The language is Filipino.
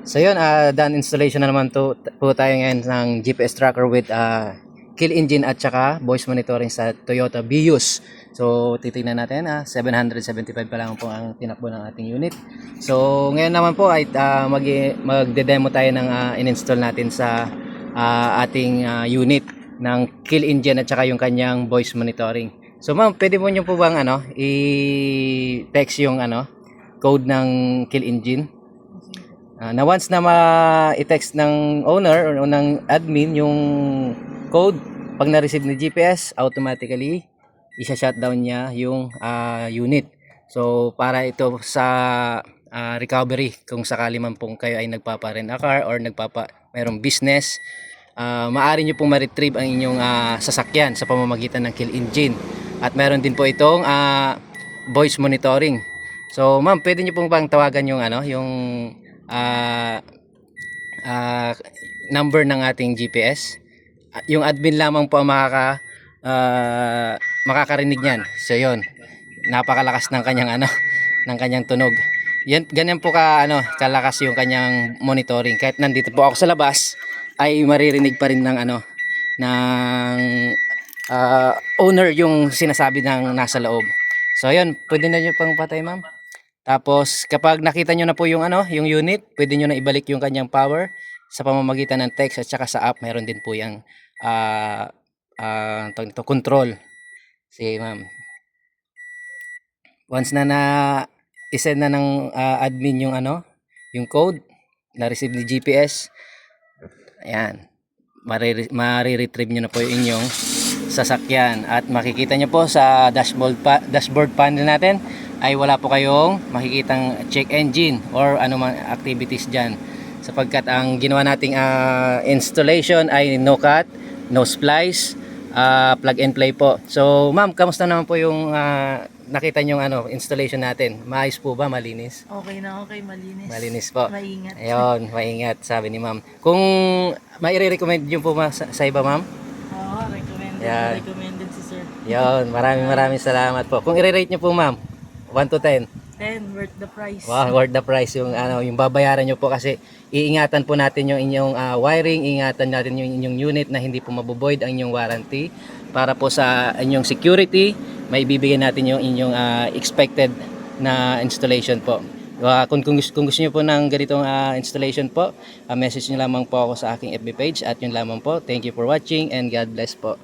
So yun, done installation na naman po tayo ngayon ng GPS tracker with kill engine at saka voice monitoring sa Toyota Vios. So titingnan natin, 775 pa lang po ang tinakbo ng ating unit. So ngayon naman po ay magde-demo tayo ng in-install natin sa ating unit ng kill engine at saka yung kanyang voice monitoring. So ma'am, pwede mo nyo po bang i-text yung code ng kill engine? Na once na ma-text ng owner o ng admin yung code, pag na-receive ni GPS, automatically isa-shutdown niya yung unit. So para ito sa recovery kung sakali man pong kayo ay nagpapa-rent a car or mayroong business, maaari nyo pong ma-retrieve ang inyong sasakyan sa pamamagitan ng kill engine. At meron din po itong voice monitoring. So ma'am, pwede nyo pong bang tawagan yung number ng ating GPS? Yung admin lamang po ang makakarinig niyan. So yon, napakalakas ng kanyang ng kanyang tunog. Yan, ganyan po kalakas yung kanyang monitoring. Kahit nandito po ako sa labas, ay maririnig pa rin ng owner yung sinasabi ng nasa loob. So yon, pwede na nyo pang patay ma'am. Tapos kapag nakita nyo na po yung yung unit, pwede nyo na ibalik yung kanyang power sa pamamagitan ng text at saka sa app. Meron din po yung control. Sige ma'am. Once na isend na ng admin yung yung code na receive ni GPS, ayan, mariretrieve nyo na po yung inyong sasakyan at makikita nyo po sa dashboard panel natin ay wala po kayong makikitang check engine or anumang activities dyan, sapagkat ang ginawa nating installation ay no cut, no splice, plug and play po. So ma'am, kamusta naman po yung nakita nyong installation natin? Maayos po ba? Malinis? Okay na, okay, malinis. Malinis po. Maingat. Ayun, maingat, sabi ni ma'am. Kung mai-recommend nyo po sa iba ma'am? Oo, recommended. Yeah. Recommended si sir. Yun, maraming salamat po. Kung i-rate nyo po ma'am, 1 to 10. 10, worth the price. Wow, worth the price yung yung babayaran nyo po, kasi iingatan po natin yung inyong wiring, iingatan natin yung inyong unit na hindi po mabovoid ang inyong warranty para po sa inyong security. May bibigyan natin yung inyong expected na installation po. Kung gusto niyo po ng ganitong installation po, message niyo lamang po ako sa aking FB page at yun lamang po. Thank you for watching and God bless po.